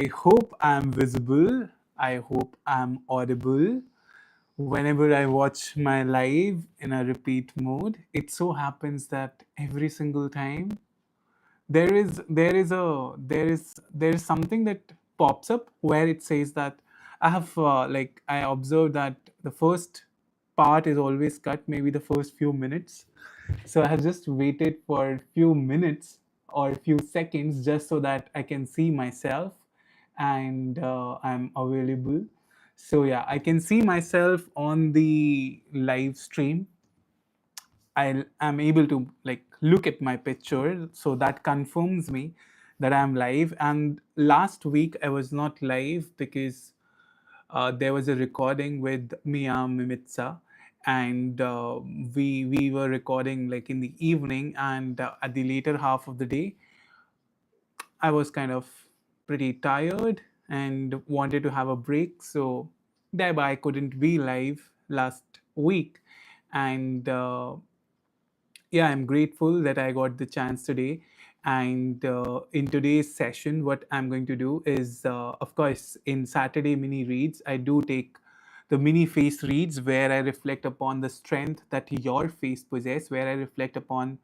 I hope I'm visible. I hope I'm audible. Whenever I watch my live in a repeat mode, it so happens that every single time there is something that pops up where it says that I observed that the first part is always cut, maybe the first few minutes. So I have just waited for a few minutes or a few seconds just so that I can see myself and I'm available. So yeah, I can see myself on the live stream. I am able to like look at my picture, so that confirms me that I'm live. And last week I was not live because there was a recording with Mia Mimitsa, and we were recording like in the evening, and at the later half of the day, I was kind of pretty tired and wanted to have a break, so thereby I couldn't be live last week, and yeah, I'm grateful that I got the chance today. And in today's session, what I'm going to do is, of course, in Saturday mini reads, I do take the mini face reads where I reflect upon the strength that your face possess, where I reflect upon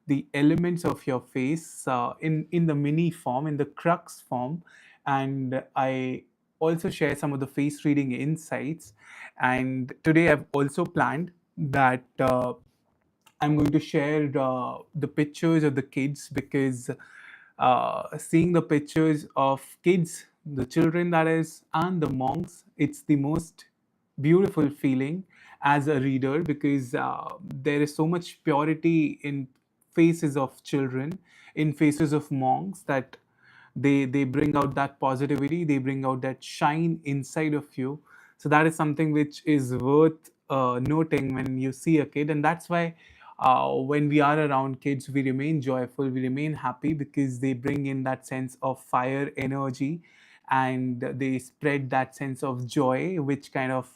the elements of your face in the mini form, in the crux form, and I also share some of the face reading insights. And today I've also planned that I'm going to share the pictures of the kids because seeing the pictures of kids, the children that is, and the monks, it's the most beautiful feeling as a reader because there is so much purity in faces of children, in faces of monks that they bring out that positivity, they bring out that shine inside of you. So that is something which is worth noting when you see a kid, and that's why when we are around kids, we remain joyful, we remain happy because they bring in that sense of fire energy, and they spread that sense of joy which kind of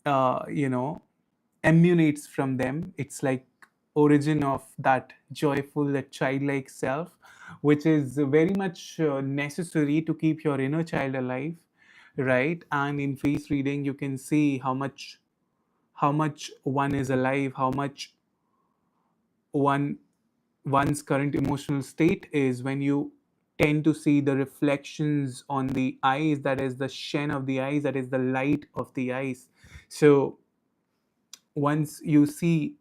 uh, you know emanates from them. It's like origin of that joyful, that childlike self, which is very much necessary to keep your inner child alive, right? And in face reading you can see how much one is alive, how much one one's current emotional state is when you tend to see the reflections on the eyes, that is the shine of the eyes, that is the light of the eyes. So once you see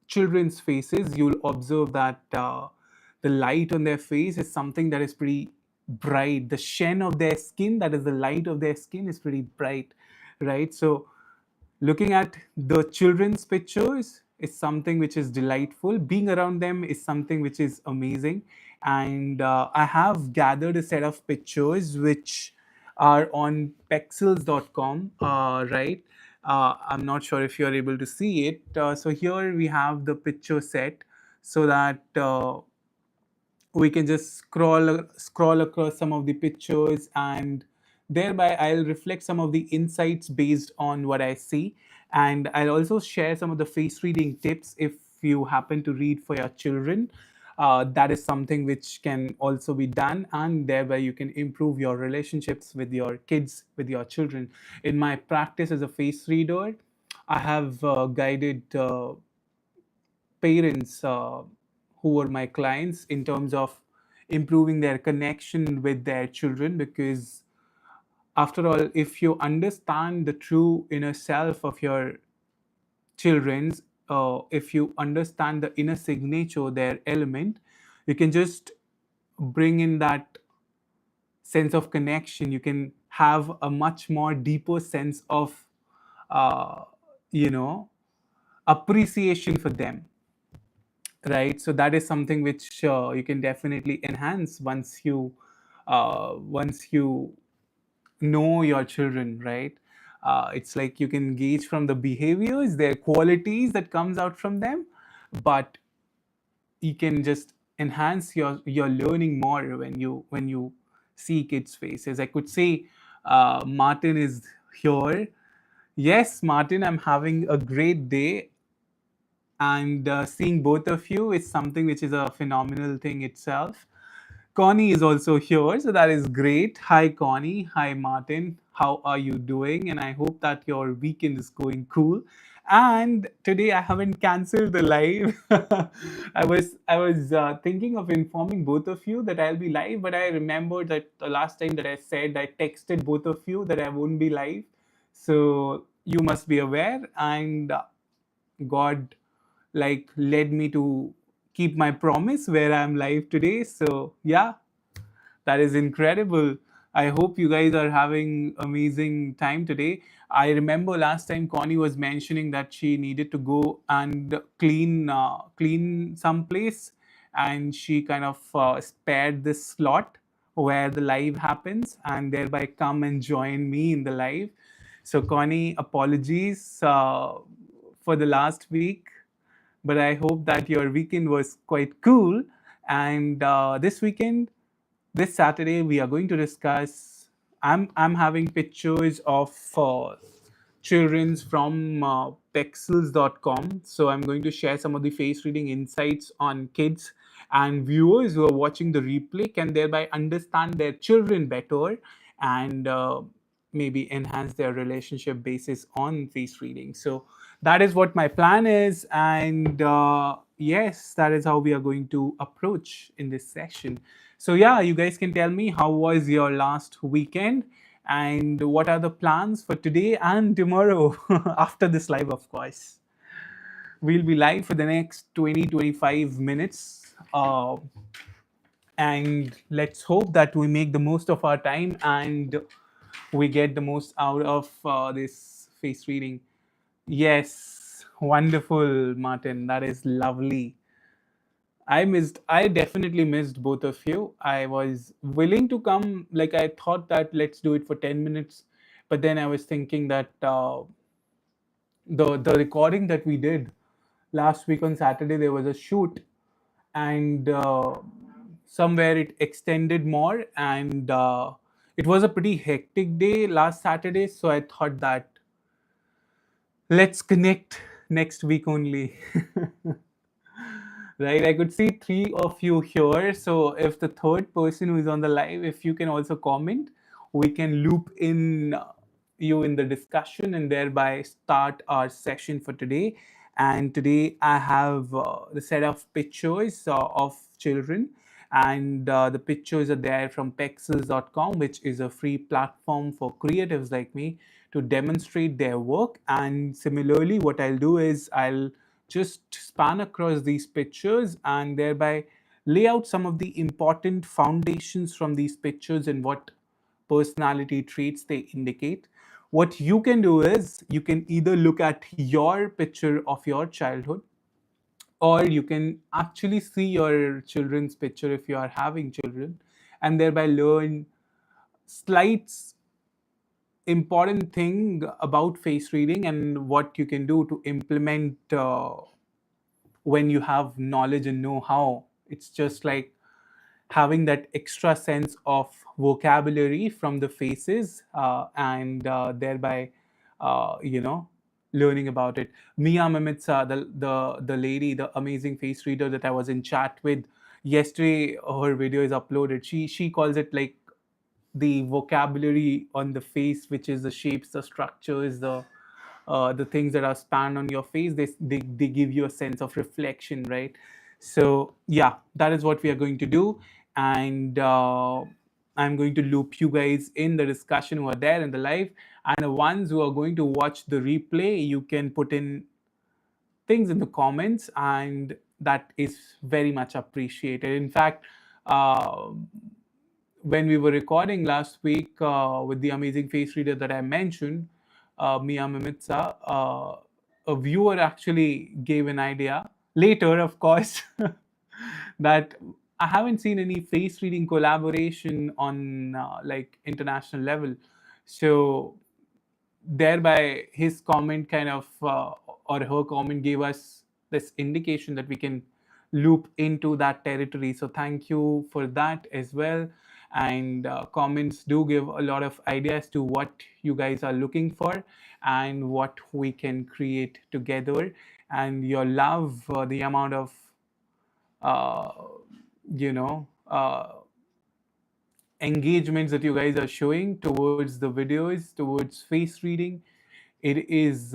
children's faces, you'll observe that the light on their face is something that is pretty bright. The shine of their skin, that is the light of their skin, is pretty bright, right? So looking at the children's pictures is something which is delightful. Being around them is something which is amazing. And I have gathered a set of pictures which are on pexels.com, right? I'm not sure if you're able to see it. So here we have the picture set so that we can just scroll across some of the pictures, and thereby I'll reflect some of the insights based on what I see. And I'll also share some of the face reading tips if you happen to read for your children. That is something which can also be done, and thereby you can improve your relationships with your kids, with your children. In my practice as a face reader, I have guided parents who were my clients in terms of improving their connection with their children, because after all, if you understand the true inner self of your children's, if you understand the inner signature, their element, you can just bring in that sense of connection. You can have a much more deeper sense of uh, you know appreciation for them, right? So that is something which you can definitely enhance once you know your children, right? It's like you can gauge from the behaviors, their qualities that comes out from them, but you can just enhance your learning more when you see kids faces. I could say Martin is here. Yes, Martin, I'm having a great day, and seeing both of you is something which is a phenomenal thing itself. Connie is also here, so that is great. Hi, Connie. Hi, Martin. How are you doing? And I hope that your weekend is going cool. And today I haven't cancelled the live. I was thinking of informing both of you that I'll be live, but I remembered that the last time that I said I texted both of you that I won't be live. So you must be aware, and God like led me to keep my promise where I'm live today. So yeah, that is incredible. I hope you guys are having amazing time today. I remember last time Connie was mentioning that she needed to go and clean some place, and she kind of spared this slot where the live happens, and thereby come and join me in the live. So Connie, apologies for the last week, but I hope that your weekend was quite cool. And this weekend, this Saturday, we are going to discuss. I'm having pictures of children's from pexels.com. So I'm going to share some of the face reading insights on kids, and viewers who are watching the replay can thereby understand their children better, and maybe enhance their relationship basis on face reading. So that is what my plan is, and yes, that is how we are going to approach in this session. So yeah, you guys can tell me how was your last weekend, and what are the plans for today and tomorrow after this live, of course. We'll be live for the next 20-25 minutes. And let's hope that we make the most of our time and we get the most out of this face reading. Yes, wonderful, Martin. That is lovely. I definitely missed both of you. I was willing to come, like, I thought that let's do it for 10 minutes, but then I was thinking that the recording that we did last week on Saturday, there was a shoot, and somewhere it extended more, and it was a pretty hectic day last Saturday, so I thought that let's connect next week only. Right, I could see three of you here. So if the third person who is on the live, if you can also comment, we can loop in you in the discussion and thereby start our session for today. And today I have the set of pictures of children, and the pictures are there from pexels.com, which is a free platform for creatives like me to demonstrate their work. And similarly, what I'll do is I'll just span across these pictures and thereby lay out some of the important foundations from these pictures and what personality traits they indicate. What you can do is you can either look at your picture of your childhood, or you can actually see your children's picture if you are having children, and thereby learn slight important thing about face reading and what you can do to implement when you have knowledge and know-how. It's just like having that extra sense of vocabulary from the faces, and thereby learning about it. Mia Mimitsa, the lady, the amazing face reader that I was in chat with yesterday, her video is uploaded. She calls it like the vocabulary on the face, which is the shapes, the structures, the things that are spanned on your face. They give you a sense of reflection, right? So yeah, that is what we are going to do, and I'm going to loop you guys in the discussion who are there in the live, and the ones who are going to watch the replay, you can put in things in the comments, and that is very much appreciated. In fact, uh, when we were recording last week with the amazing face reader that I mentioned, Mia Mimitsa, a viewer actually gave an idea later, of course, that I haven't seen any face reading collaboration on like international level. So thereby his comment kind of or her comment gave us this indication that we can loop into that territory. So thank you for that as well. And comments do give a lot of ideas to what you guys are looking for and what we can create together. And your love, the amount of uh, you know engagements that you guys are showing towards the videos, towards face reading. It is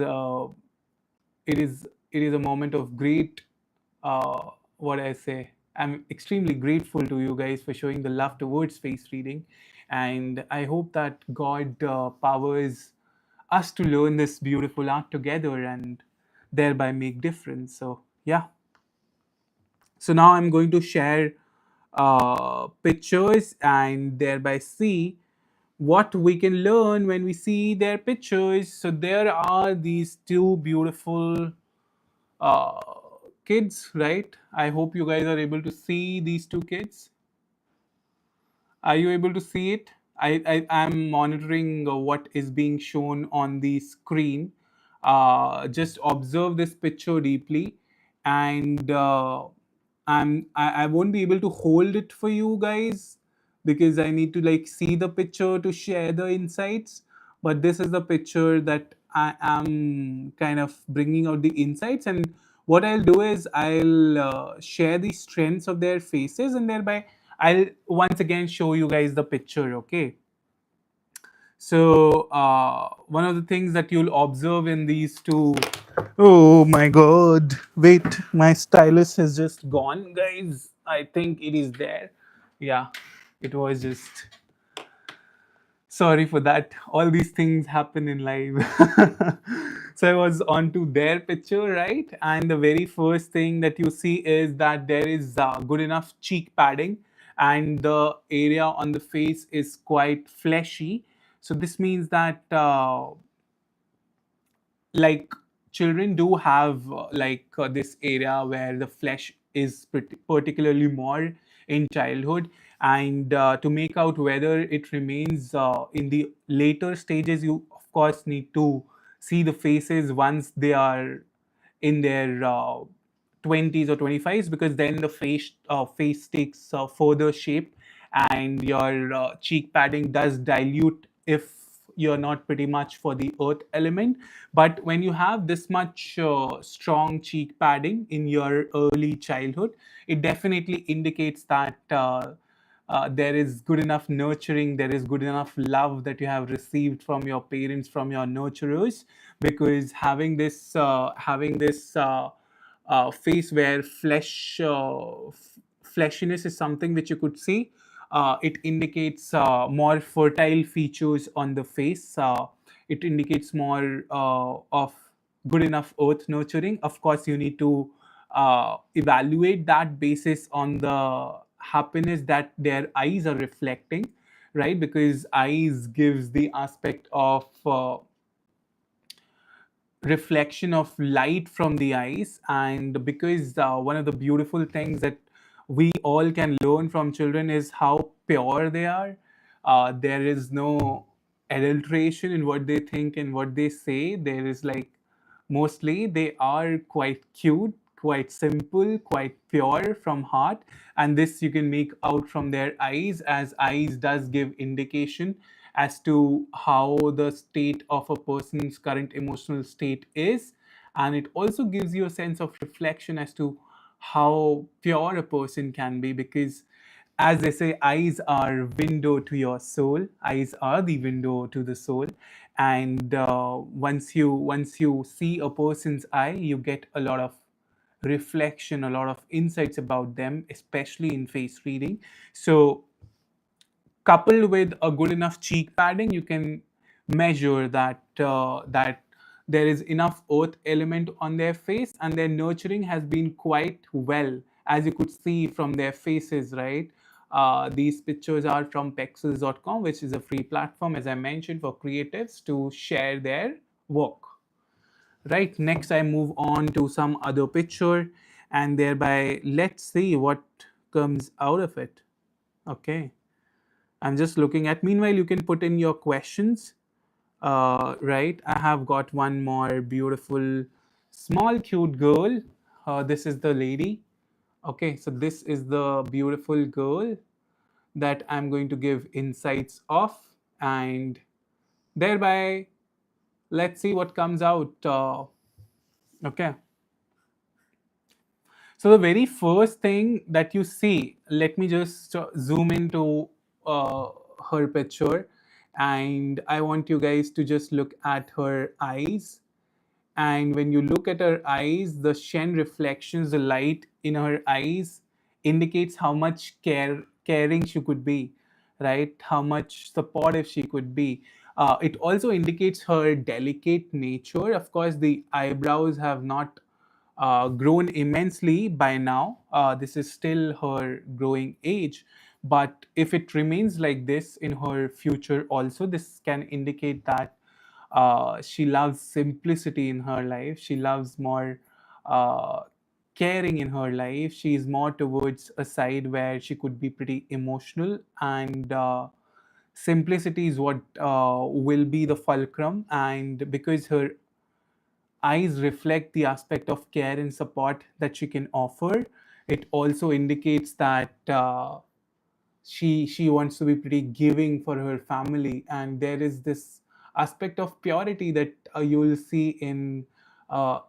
it is a moment of great, what I say. I'm extremely grateful to you guys for showing the love towards face reading, and I hope that God powers us to learn this beautiful art together and thereby make difference. So yeah. So now I'm going to share pictures and thereby see what we can learn when we see their pictures. So there are these two beautiful uh, kids, right? I hope you guys are able to see these two kids. Are you able to see it? I am monitoring what is being shown on the screen. Just observe this picture deeply, and I won't be able to hold it for you guys because I need to like see the picture to share the insights. But this is the picture that I am kind of bringing out the insights, and what I'll do is I'll share the strengths of their faces, and thereby I'll once again show you guys the picture, okay? So, one of the things that you'll observe in these two. Oh my god. Wait, my stylus has just gone, guys. I think it is there. Yeah, it was just. Sorry for that. All these things happen in live. So I was on to their picture, right? And the very first thing that you see is that there is good enough cheek padding, and the area on the face is quite fleshy. So this means that like children do have this area where the flesh is particularly more in childhood, and to make out whether it remains in the later stages, you of course need to see the faces once they are in their 20s or 25s, because then the face takes further shape, and your cheek padding does dilute if you're not pretty much for the earth element. But when you have this much strong cheek padding in your early childhood, it definitely indicates that there is good enough nurturing, there is good enough love that you have received from your parents, from your nurturers, because having this face where fleshiness is something which you could see. It indicates more fertile features on the face. It indicates more of good enough earth nurturing. Of course, you need to evaluate that basis on the happiness that their eyes are reflecting, right? Because eyes gives the aspect of reflection of light from the eyes, and because one of the beautiful things that we all can learn from children is how pure they are. There is no adulteration in what they think and what they say. There is like, mostly they are quite cute, quite simple, quite pure from heart, and this you can make out from their eyes, as eyes does give indication as to how the state of a person's current emotional state is, and it also gives you a sense of reflection as to how pure a person can be, because as they say, eyes are window to your soul. Eyes are the window to the soul, and once you see a person's eye, you get a lot of reflection, a lot of insights about them, especially in face reading. So coupled with a good enough cheek padding, you can measure that there is enough earth element on their face, and their nurturing has been quite well, as you could see from their faces, right? These pictures are from pexels.com, which is a free platform, as I mentioned, for creatives to share their work. Right, next I move on to some other picture, and thereby let's see what comes out of it. Okay, I'm just looking at. Meanwhile, you can put in your questions. Right, I have got one more beautiful, small, cute girl. This is the lady. Okay, so this is the beautiful girl that I'm going to give insights of, and thereby, let's see what comes out. Okay. So the very first thing that you see, let me just zoom into her picture, and I want you guys to just look at her eyes. And when you look at her eyes, the Shen reflections, the light in her eyes indicates how much caring she could be, right? How much supportive she could be. It also indicates her delicate nature. Of course, the eyebrows have not grown immensely by now. This is still her growing age. But if it remains like this in her future, also, this can indicate that she loves simplicity in her life. She loves more uh, caring in her life. She is more towards a side where she could be pretty emotional, and simplicity is what will be the fulcrum. And because her eyes reflect the aspect of care and support that she can offer, it also indicates that she wants to be pretty giving for her family. And there is this aspect of purity that you will see in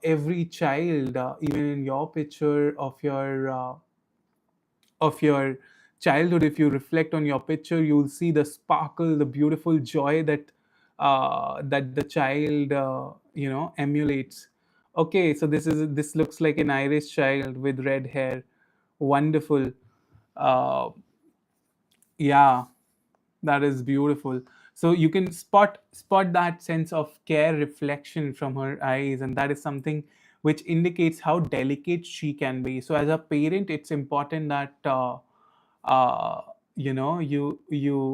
every child, even in your picture of your childhood. If you reflect on your picture, you'll see the sparkle, the beautiful joy that that the child emulates. Okay, so this looks like an Irish child with red hair. Wonderful. uh, yeah, that is beautiful. So you can spot that sense of care reflection from her eyes, and that is something which indicates how delicate she can be. So as a parent, it's important that uh, you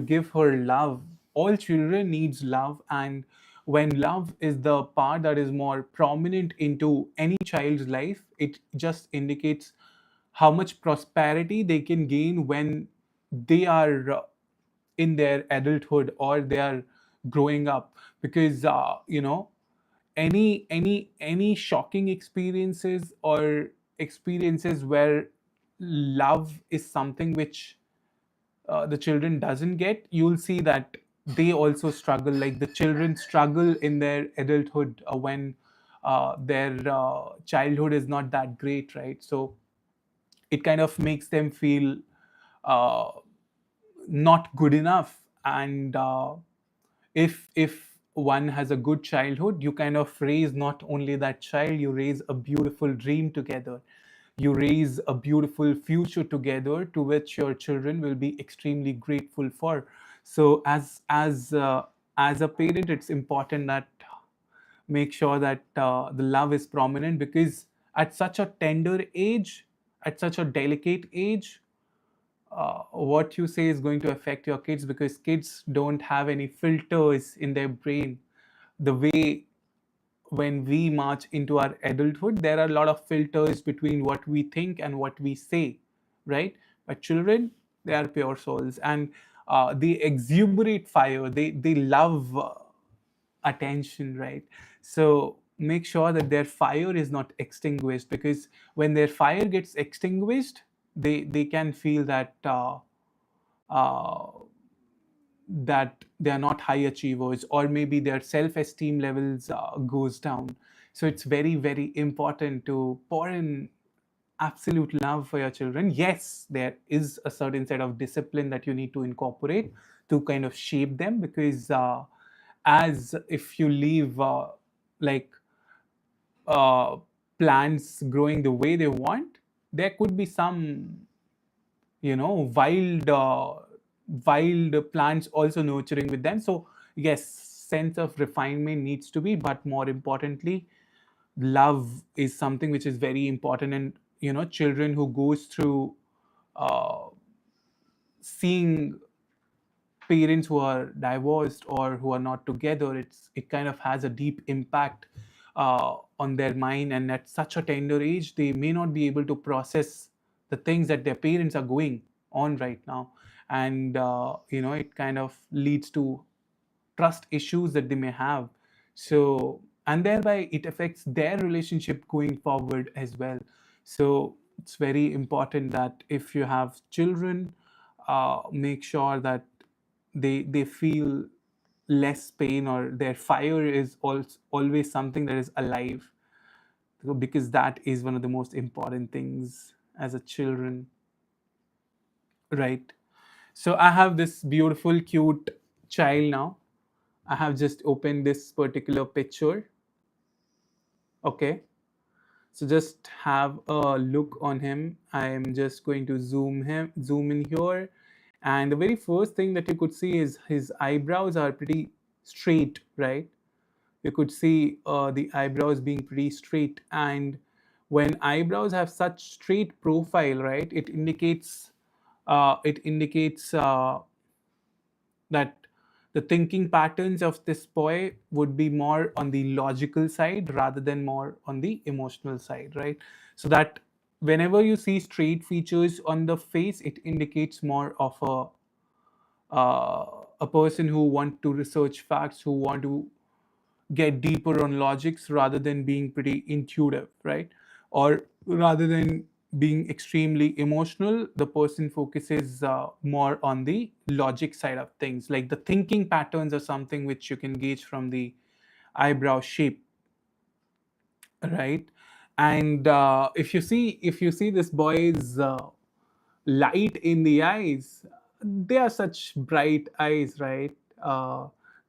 give her love. All children needs love, and when love is the part that is more prominent into any child's life, it just indicates how much prosperity they can gain when they are in their adulthood or they are growing up. Because any shocking experiences or experiences where love is something which the children doesn't get, you'll see that they also struggle. Like the children struggle in their adulthood when their childhood is not that great, right? So it kind of makes them feel uh, not good enough. And if one has a good childhood, you kind of raise not only that child, you raise a beautiful dream together. You raise a beautiful future together, to which your children will be extremely grateful for. So as a parent, it's important that make sure that the love is prominent, because at such a tender age, at such a delicate age, what you say is going to affect your kids, because kids don't have any filters in their brain. The way when we march into our adulthood, there are a lot of filters between what we think and what we say, right? But children, they are pure souls, and they exuberate fire. They love attention, right? So make sure that their fire is not extinguished, because when their fire gets extinguished, they can feel that uh, that they are not high achievers, or maybe their self-esteem levels goes down. So it's very, very important to pour in absolute love for your children. Yes, there is a certain set of discipline that you need to incorporate to kind of shape them, because as if you leave like uh, plants growing the way they want, there could be some wild plants also nurturing with them. So yes, sense of refinement needs to be, but more importantly, love is something which is very important. And children who goes through uh, seeing parents who are divorced or who are not together, it kind of has a deep impact on their mind. And at such a tender age, they may not be able to process the things that their parents are going on right now. And it kind of leads to trust issues that they may have. So, and thereby it affects their relationship going forward as well. So it's very important that if you have children, make sure that they feel less pain, or their fire is always something that is alive, because that is one of the most important things as a children, right? So I have this beautiful, cute child now. I have just opened this particular picture. Okay. So just have a look on him. I am just going to zoom in here. And the very first thing that you could see is his eyebrows are pretty straight, right? You could see the eyebrows being pretty straight. And when eyebrows have such straight profile, right, it indicates that the thinking patterns of this boy would be more on the logical side rather than more on the emotional side, right? So that whenever you see straight features on the face, it indicates more of a person who want to research facts, who want to get deeper on logics rather than being pretty intuitive, right? Or rather than being extremely emotional, the person focuses more on the logic side of things. Like the thinking patterns are something which you can gauge from the eyebrow shape, right? And if you see this boy's light in the eyes, they are such bright eyes, right?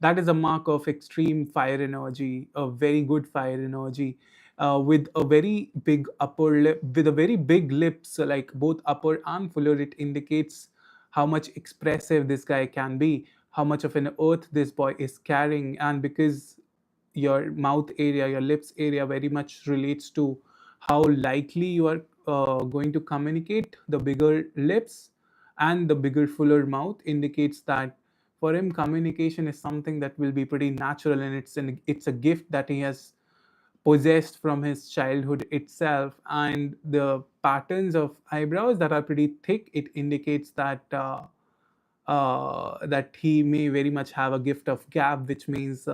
That is a mark of extreme fire energy, a very good fire energy, with a very big upper lip, with a very big lips, like both upper and fuller. It indicates how much expressive this guy can be, how much of an earth this boy is carrying. And because your mouth area, your lips area very much relates to how likely you are going to communicate. The bigger lips and the bigger, fuller mouth indicates that for him, communication is something that will be pretty natural, and it's a gift that he has possessed from his childhood itself. And the patterns of eyebrows that are pretty thick, it indicates that he may very much have a gift of gab, which means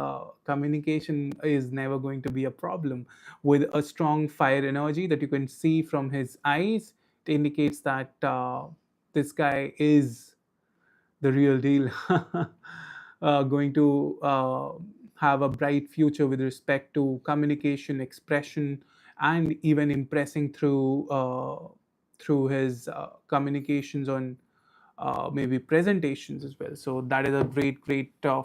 communication is never going to be a problem. With a strong fire energy that you can see from his eyes, it indicates that this guy is the real deal, going to have a bright future with respect to communication, expression, and even impressing through his communications on maybe presentations as well. So that is a great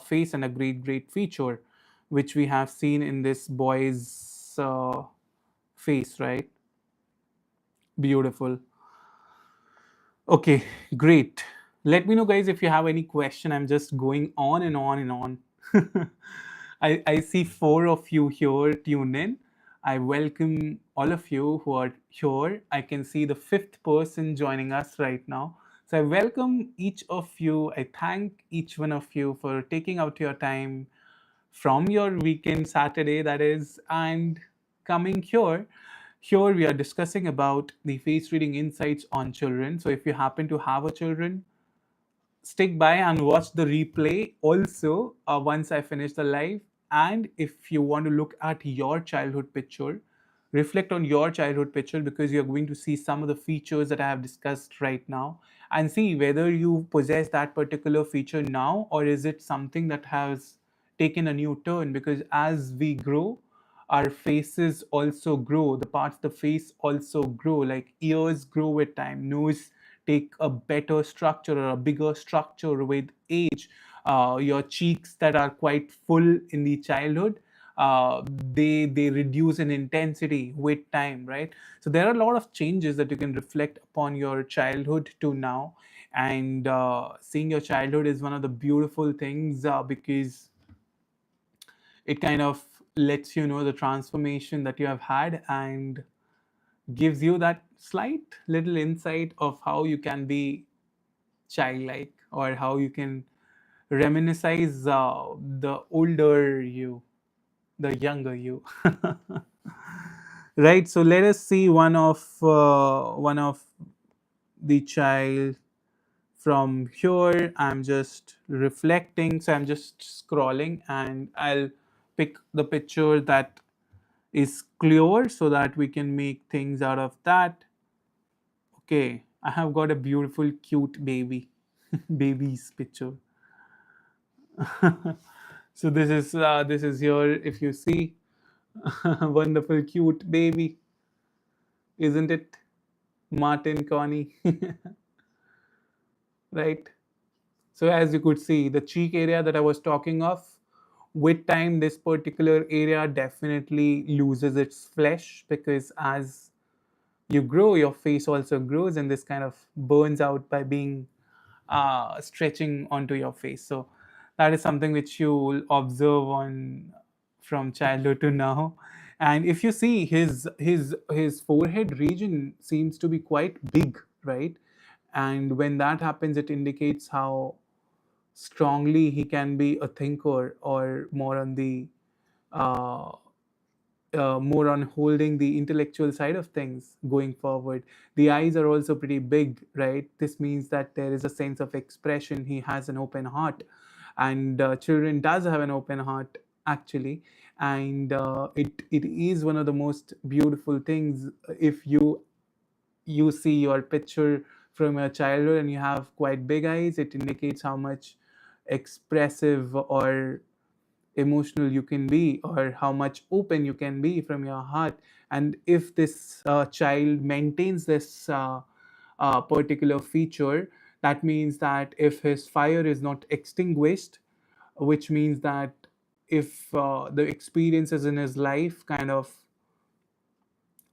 face and a great feature which we have seen in this boy's face, right? Beautiful. Okay, great. Let me know, guys, if you have any question. I'm just going on and on and on. I see four of you here tuned in. I welcome all of you who are here. I can see the fifth person joining us right now. So I welcome each of you. I thank each one of you for taking out your time from your weekend, Saturday, that is, and coming here. Here we are discussing about the face reading insights on children. So if you happen to have a children, stick by and watch the replay also once I finish the live. And if you want to look at your childhood picture, reflect on your childhood picture, because you're going to see some of the features that I have discussed right now, and see whether you possess that particular feature now, or is it something that has taken a new turn. Because as we grow, our faces also grow, the parts of the face also grow, like ears grow with time, nose take a better structure or a bigger structure with age. Your cheeks that are quite full in the childhood, they reduce in intensity with time, right? So there are a lot of changes that you can reflect upon your childhood to now. And seeing your childhood is one of the beautiful things, because it kind of lets you know the transformation that you have had, and gives you that slight little insight of how you can be childlike, or how you can reminisce the older you, the younger you. Right. So let us see one of the child from here. I'm just reflecting, so I'm just scrolling, and I'll pick the picture that is clear so that we can make things out of that. Okay, I have got a beautiful, cute baby, baby's picture. So this is here. If you see, wonderful, cute baby, isn't it, Martin Connie? Right. So as you could see, the cheek area that I was talking of, with time, this particular area definitely loses its flesh, because as you grow, your face also grows, and this kind of burns out by being stretching onto your face. So that is something which you will observe on from childhood to now. And if you see, his forehead region seems to be quite big, right? And when that happens, it indicates how strongly he can be a thinker, or more on the uh, more on holding the intellectual side of things going forward. The eyes are also pretty big, right? This means that there is a sense of expression. He has an open heart, and children does have an open heart actually, and it is one of the most beautiful things. If you see your picture from your childhood and you have quite big eyes, it indicates how much expressive or emotional you can be, or how much open you can be from your heart. And if this child maintains this particular feature, that means that if his fire is not extinguished, which means that if the experiences in his life kind of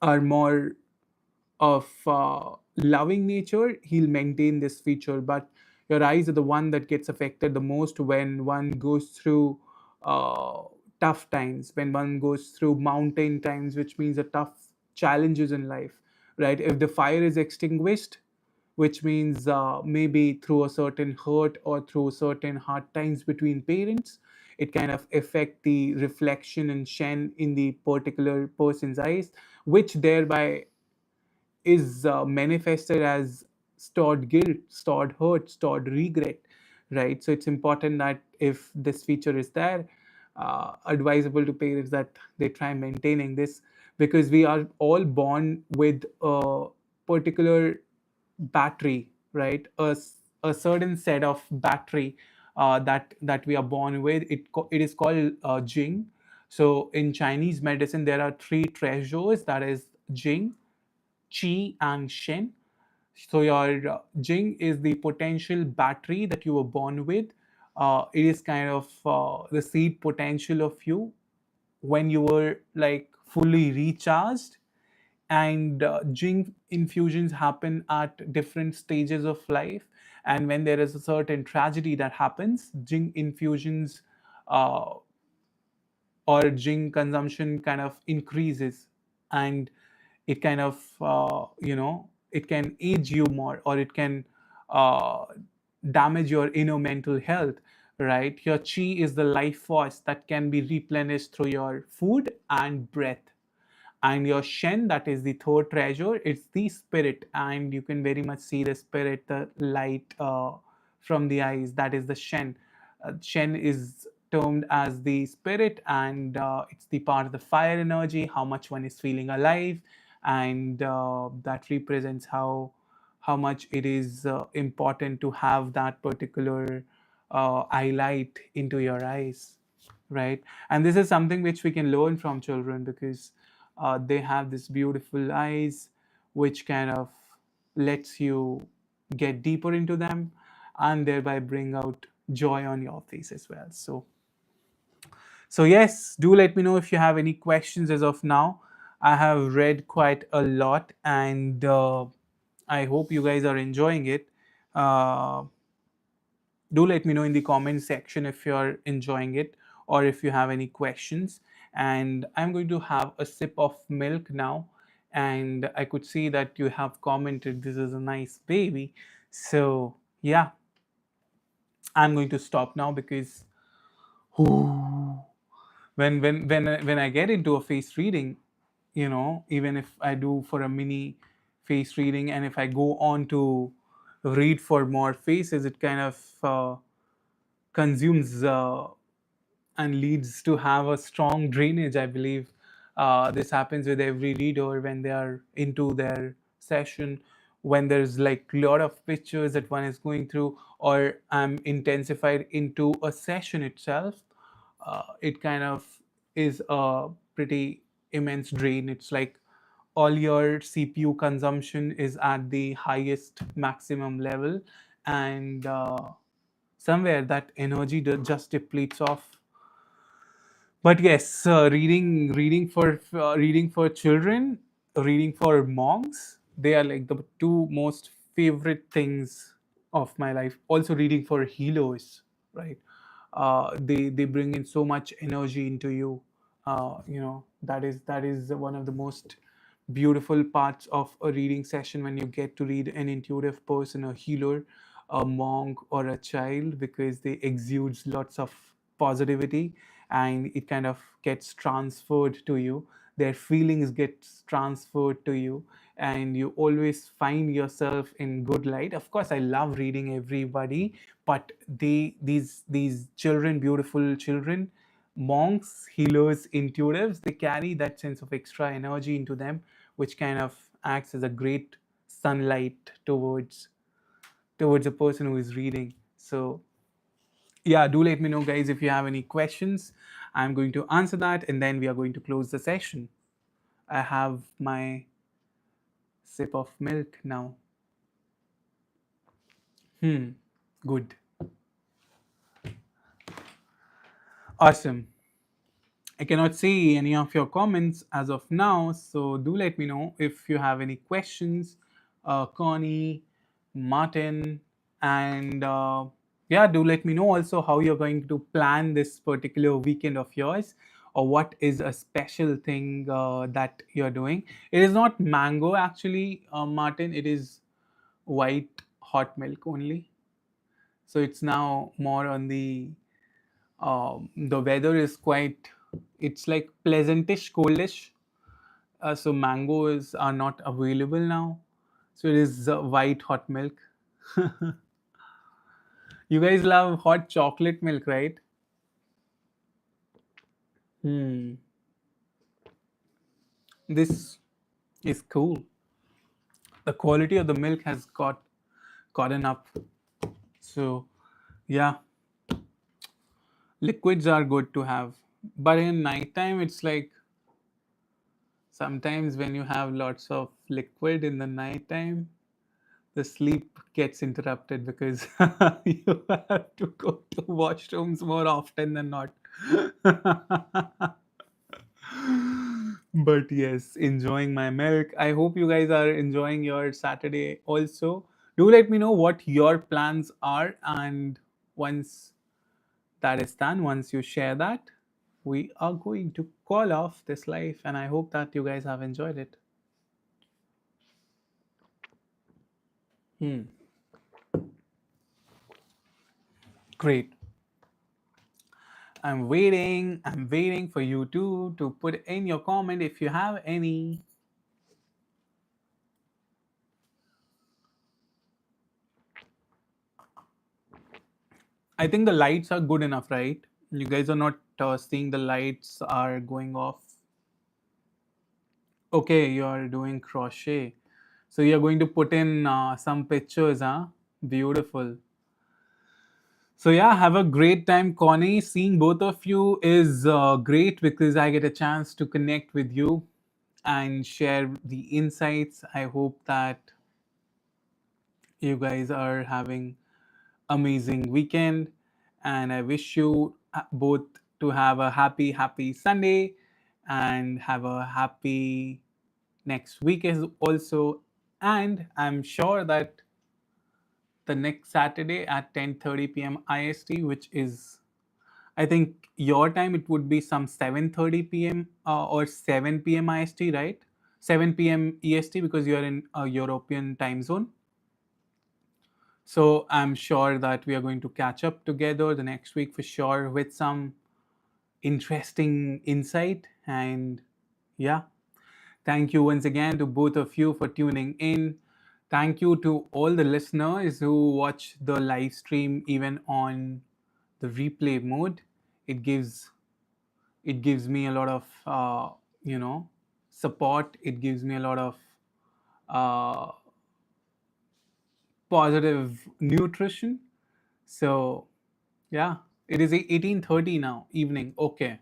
are more of loving nature, he'll maintain this feature. But your eyes are the one that gets affected the most when one goes through uh, tough times, when one goes through mountain times, which means a tough challenges in life, right? If the fire is extinguished, which means maybe through a certain hurt or through certain hard times between parents, it kind of affect the reflection and shine in the particular person's eyes, which thereby is manifested as stored guilt, stored hurt, stored regret, right? So it's important that if this feature is there, advisable to parents that they try maintaining this, because we are all born with a particular battery, right? A certain set of battery that we are born with. It is called Jing. So in Chinese medicine, there are three treasures, that is Jing, Qi, and Shen. So your Jing is the potential battery that you were born with. It is kind of the seed potential of you when you were like fully recharged. And Jing infusions happen at different stages of life. And when there is a certain tragedy that happens, Jing infusions uh, or Jing consumption kind of increases, and it kind of it can age you more, or it can uh, damage your inner mental health, right? Your chi is the life force that can be replenished through your food and breath. And your shen, that is the third treasure, it's the spirit, and you can very much see the spirit, the light from the eyes, that is the shen. Shen is termed as the spirit, and it's the part of the fire energy, how much one is feeling alive, and that represents how much it is important to have that particular eye light into your eyes, right? And this is something which we can learn from children, because they have this beautiful eyes, which kind of lets you get deeper into them, and thereby bring out joy on your face as well. So yes, do let me know if you have any questions as of now. I have read quite a lot, and I hope you guys are enjoying it. Uh, do let me know in the comment section if you're enjoying it, or if you have any questions. And I'm going to have a sip of milk now, and I could see that you have commented this is a nice baby. So yeah, I'm going to stop now, because when I get into a face reading, even if I do for a mini face reading, and if I go on to read for more faces, it kind of consumes and leads to have a strong drainage, I believe. This happens with every reader when they are into their session, when there's like a lot of pictures that one is going through, or I'm intensified into a session itself. It kind of is a pretty immense drain. It's like all your CPU consumption is at the highest maximum level, and somewhere that energy just depletes off. But yes, reading for children, reading for monks, they are like the two most favorite things of my life. Also reading for healers, right? They bring in so much energy into you. That is one of the most beautiful parts of a reading session, when you get to read an intuitive person, a healer, a monk, or a child, because they exudes lots of positivity, and it kind of gets transferred to you. Their feelings gets transferred to you, and you always find yourself in good light. Of course, I love reading everybody, but these children, beautiful children, monks, healers, intuitives, they carry that sense of extra energy into them, which kind of acts as a great sunlight towards a person who is reading. So yeah, do let me know, guys, if you have any questions. I'm going to answer that, and then we are going to close the session. I have my sip of milk now. Good. Awesome. I cannot see any of your comments as of now, so do let me know if you have any questions, Connie, Martin, and yeah, do let me know also how you're going to plan this particular weekend of yours, or what is a special thing that you're doing. It is not mango actually, Martin. It is white hot milk only. So it's now more on the weather is quite, it's like pleasantish, coldish. So mangoes are not available now. So it is white hot milk. You guys love hot chocolate milk, right? Hmm. This is cool. The quality of the milk has gotten up. So yeah, liquids are good to have. But in nighttime, it's like sometimes when you have lots of liquid in the nighttime, the sleep gets interrupted because you have to go to washrooms more often than not. But yes, enjoying my milk. I hope you guys are enjoying your Saturday also. Do let me know what your plans are, and once that is done, once you share that, we are going to call off this live, and I hope that you guys have enjoyed it. Hmm. Great. I'm waiting for you to put in your comment if you have any. I think the lights are good enough, right? You guys are not seeing the lights are going off. Okay, you are doing crochet. So you're going to put in some pictures, huh? Beautiful. So yeah, have a great time, Connie. Seeing both of you is great because I get a chance to connect with you and share the insights. I hope that you guys are having amazing weekend, and I wish you both to have a happy Sunday, and have a happy next week as also. And I'm sure that the next Saturday at 10:30 p.m. IST, which is, I think your time, it would be some 7:30 p.m. Or 7 p.m. IST, right? 7 p.m. EST, because you're in a European time zone. So I'm sure that we are going to catch up together the next week for sure with some interesting insight. And yeah, thank you once again to both of you for tuning in. Thank you to all the listeners who watch the live stream even on the replay mode. It gives it gives me a lot of support. It gives me a lot of uh, positive nutrition. So yeah, it is 18:30 now, evening. Okay,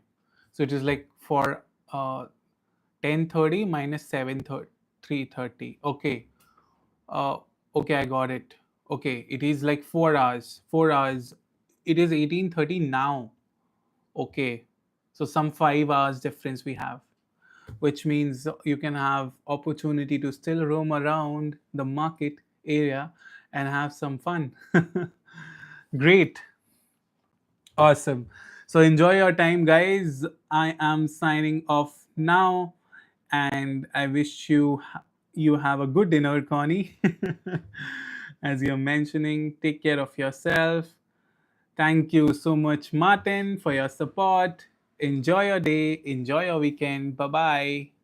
so it is like for 10:30 minus 7:30, 3:30. Okay, uh, okay, I got it. Okay, it is like 4 hours. 4 hours it is 18:30 now. Okay, so some 5 hours difference we have, which means you can have opportunity to still roam around the market area and have some fun. Great. Awesome. So enjoy your time, guys. I am signing off now, and I wish you have a good dinner, Connie. As you're mentioning, take care of yourself. Thank you so much, Martin, for your support. Enjoy your day. Enjoy your weekend. Bye bye.